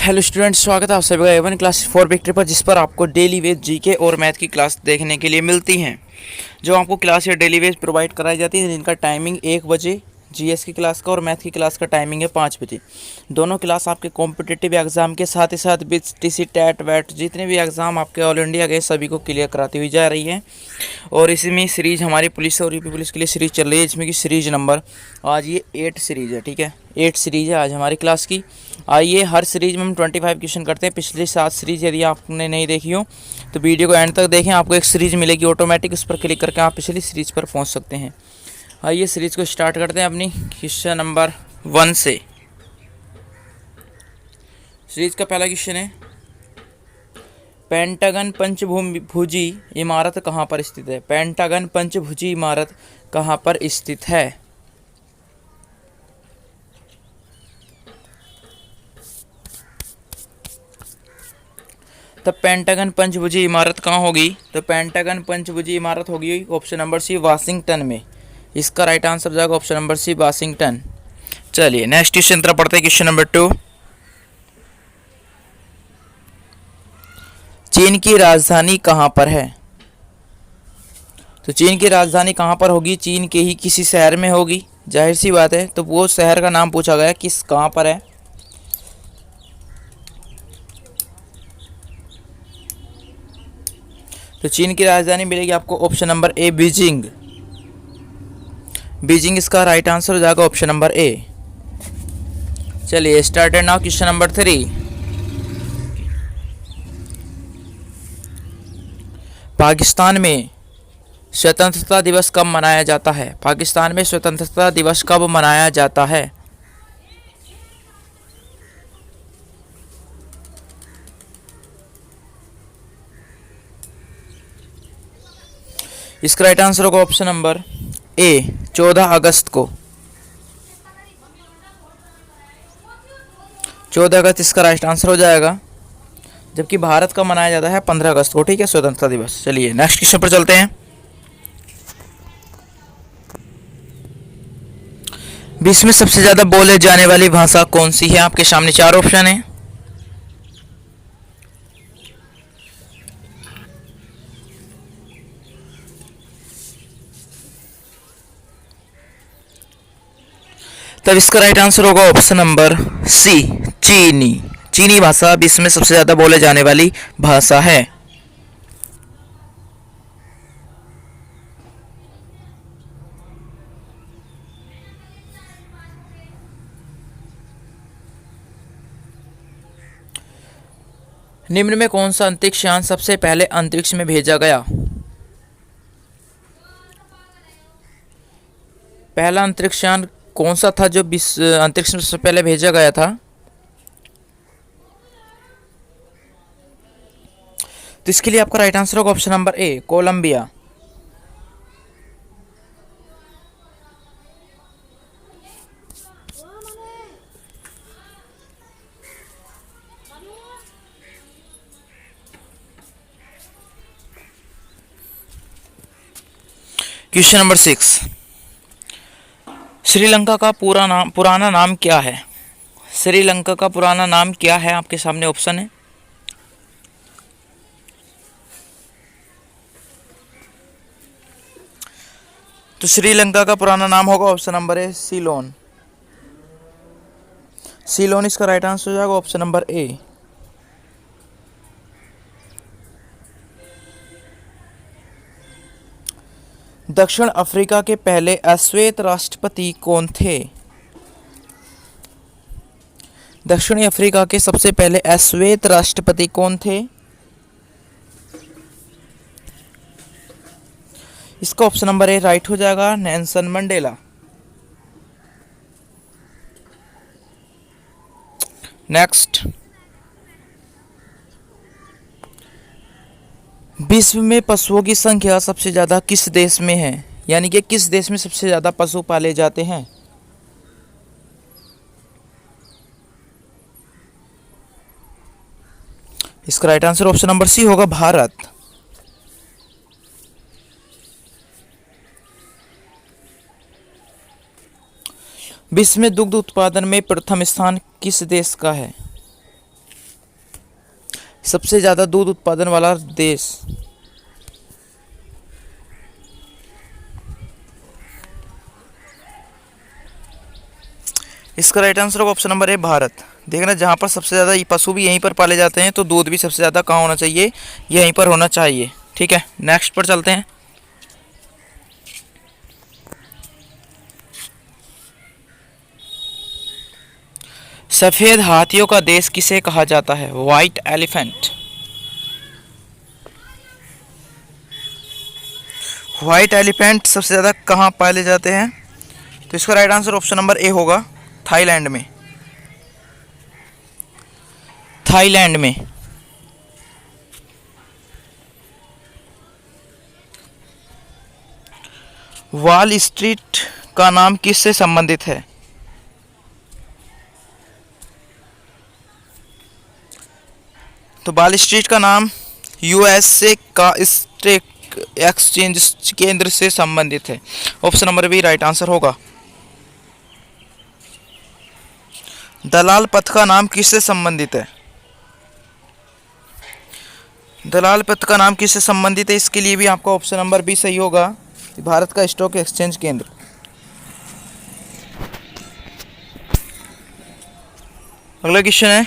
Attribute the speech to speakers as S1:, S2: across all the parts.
S1: Hello students, स्वागत है आप सभी का एवन क्लास 4 विक्ट्री पर, जिस पर आपको डेली वेज जीके और मैथ की क्लास देखने के लिए मिलती हैं। जो आपको क्लास या डेली वेज प्रोवाइड कराई जाती है, जिनका टाइमिंग 1 बजे जीएस की क्लास का और मैथ की क्लास का टाइमिंग है 5 बजे। दोनों क्लास आपके कॉम्पिटिटिव एग्जाम के साथ ही साथ बीटीसी टेट वेट जितने भी एग्ज़ाम आपके ऑल इंडिया के सभी को क्लियर कराती हुई जा रही है। और इसमें सीरीज हमारी पुलिस और यूपी पुलिस के लिए सीरीज चल रही है, जिसमें कि सीरीज नंबर आज ये 8 सीरीज है। ठीक है, 8 सीरीज है आज हमारी क्लास की। आइए, हर सीरीज में हम 25 क्वेश्चन करते हैं। पिछली 7 सीरीज यदि आपने नहीं देखी हो तो वीडियो को एंड तक देखें, आपको एक सीरीज मिलेगी ऑटोमेटिक, उस पर क्लिक करके आप पिछली सीरीज पर पहुंच सकते हैं। आइए सीरीज को स्टार्ट करते हैं अपनी क्वेश्चन नंबर 1 से। सीरीज का पहला क्वेश्चन है, पेंटागन पंचभुजी इमारत कहाँ पर स्थित है? पेंटागन पंचभुजी इमारत कहाँ पर स्थित है? तब पेंटागन पंचभुजी इमारत कहाँ होगी? तो पेंटागन पंचभुजी इमारत होगी ऑप्शन नंबर सी, वाशिंगटन में। इसका राइट आंसर जाएगा ऑप्शन नंबर सी, वाशिंगटन। चलिए नेक्स्ट क्वेश्चन तरफ पढ़ते हैं। क्वेश्चन नंबर 2, चीन की राजधानी कहाँ पर है? तो चीन की राजधानी कहाँ पर होगी? चीन के ही किसी शहर में होगी, जाहिर सी बात है। तो वो शहर का नाम पूछा गया, किस कहाँ पर है? तो चीन की राजधानी मिलेगी आपको ऑप्शन नंबर ए, बीजिंग। बीजिंग इसका राइट आंसर हो जाएगा ऑप्शन नंबर ए। चलिए started now question number 3, Pakistan में स्वतंत्रता दिवस कब मनाया जाता है? पाकिस्तान में स्वतंत्रता दिवस कब मनाया जाता है? इसका राइट आंसर होगा ऑप्शन नंबर ए, 14 अगस्त को। 14 अगस्त इसका राइट आंसर हो जाएगा, जबकि भारत का मनाया जाता है 15 अगस्त को। ठीक है, स्वतंत्रता दिवस। चलिए नेक्स्ट क्वेश्चन पर चलते हैं। विश्व में सबसे ज्यादा बोले जाने वाली भाषा कौन सी है? आपके सामने 4 ऑप्शन है। तब इसका राइट आंसर होगा ऑप्शन नंबर सी, चीनी। चीनी भाषा विश्व में सबसे ज्यादा बोले जाने वाली भाषा है। निम्न में कौन सा अंतरिक्ष यान सबसे पहले अंतरिक्ष में भेजा गया? पहला अंतरिक्ष यान कौन सा था जो अंतरिक्ष में सबसे पहले भेजा गया था? तो इसके लिए आपका राइट आंसर होगा option number A, Colombia. Question number 6, Sri Lanka का पुराना नाम क्या है? श्रीलंका का पुराना नाम क्या है? आपके सामने ऑप्शन है। तो श्रीलंका का पुराना नाम होगा ऑप्शन नंबर ए, सीलोन। सीलोन इसका राइट आंसर हो जाएगा ऑप्शन नंबर ए। दक्षिण अफ्रीका के पहले अश्वेत राष्ट्रपति कौन थे? दक्षिणी अफ्रीका के सबसे पहले अश्वेत राष्ट्रपति कौन थे? इसका ऑप्शन नंबर ए राइट हो जाएगा, नेल्सन मंडेला। नेक्स्ट, विश्व में पशुओं की संख्या सबसे ज़्यादा किस देश में है? यानी कि किस देश में सबसे ज़्यादा पशु पाले जाते हैं? इसका right answer option number C होगा, भारत। विश्व में दुग्ध उत्पादन में प्रथम स्थान किस देश का है? सबसे ज़्यादा दूध उत्पादन वाला देश। इसका राइट आंसर होगा ऑप्शन नंबर ए भारत। देखना, जहाँ पर सबसे ज़्यादा पशु भी यहीं पर पाले जाते हैं तो दूध भी सबसे ज़्यादा कहाँ होना चाहिए, यहीं पर होना चाहिए। ठीक है, नेक्स्ट पर चलते हैं। सफ़ेद हाथियों का देश किसे कहा जाता है? White elephant. व्हाइट एलिफेंट सबसे ज़्यादा कहाँ पाले जाते हैं? तो इसका राइट आंसर ऑप्शन नंबर ए होगा थाईलैंड में। थाईलैंड में। वॉल स्ट्रीट का नाम किससे संबंधित है? तो वॉल स्ट्रीट का नाम यूएसए का स्टॉक एक्सचेंज केंद्र से संबंधित है। Option number B right answer होगा। दलाल पथ का नाम किससे संबंधित है? दलाल पथ का नाम किससे संबंधित है? इसके लिए भी आपका ऑप्शन नंबर बी सही होगा, भारत का स्टॉक एक्सचेंज केंद्र। अगला क्वेश्चन है,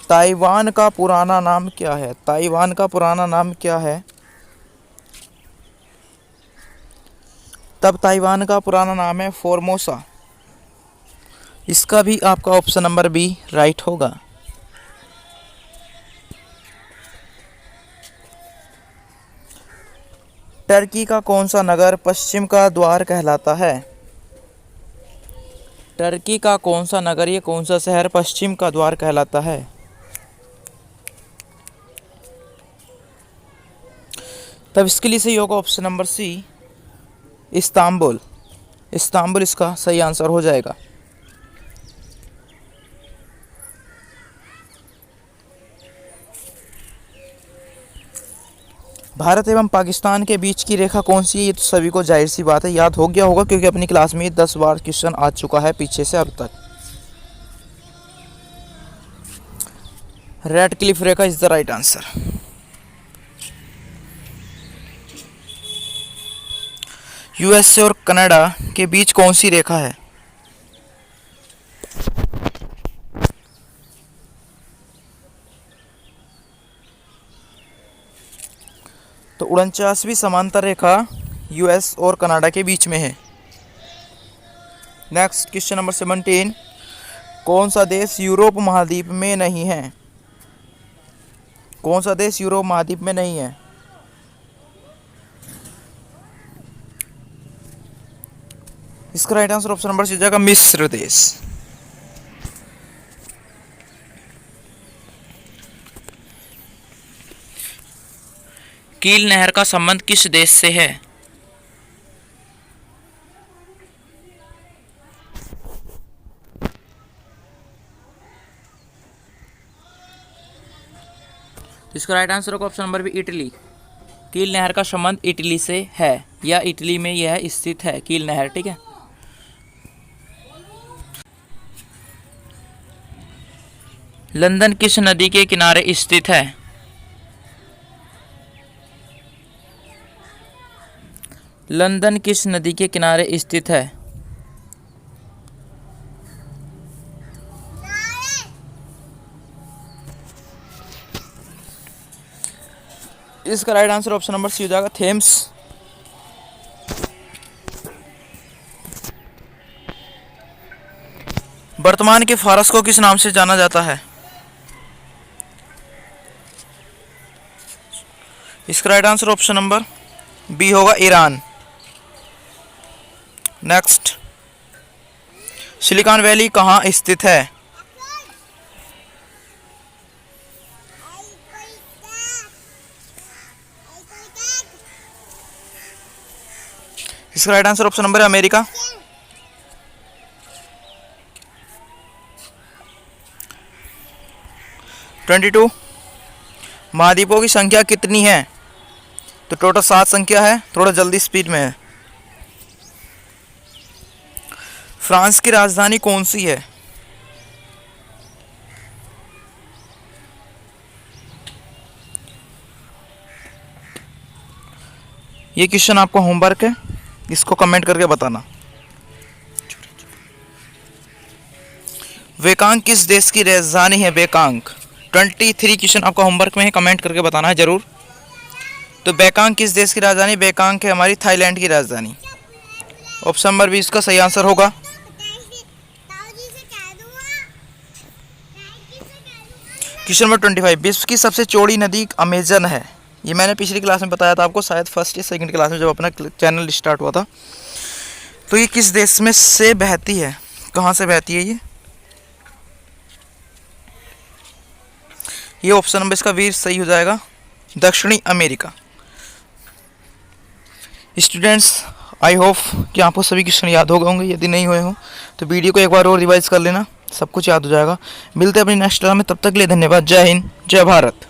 S1: ताइवान का पुराना नाम क्या है? ताइवान का पुराना नाम क्या है? तब ताइवान का पुराना नाम है फोर्मोसा। इसका भी आपका ऑप्शन नंबर बी राइट होगा। टर्की का कौन सा नगर पश्चिम का द्वार कहलाता है? टर्की का कौन सा नगर, ये कौन सा शहर पश्चिम का द्वार कहलाता है? तब इसके लिए सही होगा option number C Istanbul. Istanbul इसका सही आंसर हो जाएगा। भारत एवं पाकिस्तान के बीच की रेखा कौन सी है? ये तो सभी को जाहिर सी बात है याद हो गया होगा, क्योंकि अपनी क्लास में 10 बार क्वेश्चन आ चुका है पीछे से अब तक। Red Cliff Rekha is the right answer. USA और कनाडा के बीच कौन सी रेखा है? तो 49वीं समांतर रेखा यूएस और कनाडा के बीच में है। नेक्स्ट क्वेश्चन नंबर 17, कौन सा देश यूरोप महाद्वीप में नहीं है? कौन सा देश यूरोप महाद्वीप में नहीं है? इसका right answer option number C जाएगा मिस्र देश। कील नहर का संबंध किस देश से है? इसका राइट आंसर होगा ऑप्शन नंबर बी इटली। कील नहर का संबंध इटली से है, या इटली में यह स्थित है कील नहर। ठीक है, लंदन किस नदी के किनारे स्थित है? लंदन किस नदी के किनारे स्थित है? इसका right answer option number C हो जाएगा थेम्स। वर्तमान के फारस को किस नाम से जाना जाता है? इसका right answer option number B होगा ईरान। नेक्स्ट, सिलिकॉन वैली कहाँ स्थित है? इसका राइट आंसर ऑप्शन नंबर है अमेरिका। ट्वेंटी टू, महाद्वीपों की संख्या कितनी है? तो टोटल 7 संख्या है, थोड़ा जल्दी स्पीड में है। फ्रांस की राजधानी कौन सी है? ये क्वेश्चन आपको होमवर्क है, इसको कमेंट करके बताना। बेकांग किस देश की राजधानी है? बेकांग 23 क्वेश्चन आपका होमवर्क में है, कमेंट करके बताना है ज़रूर। तो बेकांग किस देश की राजधानी? बेकांग है हमारी थाईलैंड की राजधानी। ऑप्शन नंबर बी इसका सही आंसर होगा। क्वेश्चन नंबर 25, विश्व की सबसे चौड़ी नदी अमेजन है। ये मैंने पिछली क्लास में बताया था आपको, शायद फर्स्ट या सेकंड क्लास में जब अपना चैनल स्टार्ट हुआ था। तो ये किस देश में से बहती है? कहाँ से बहती है ये ऑप्शन नंबर इसका बी सही हो जाएगा, दक्षिणी अमेरिका। स्टूडेंट्स, आई होप कि आपको सभी क्वेश्चन याद हो गए होंगे। यदि नहीं हुए हो तो वीडियो को एक बार और रिवाइज कर लेना, सब कुछ याद हो जाएगा। मिलते हैं अपनी नेक्स्ट क्लास में, तब तक के लिए धन्यवाद। जय हिंद, जय भारत।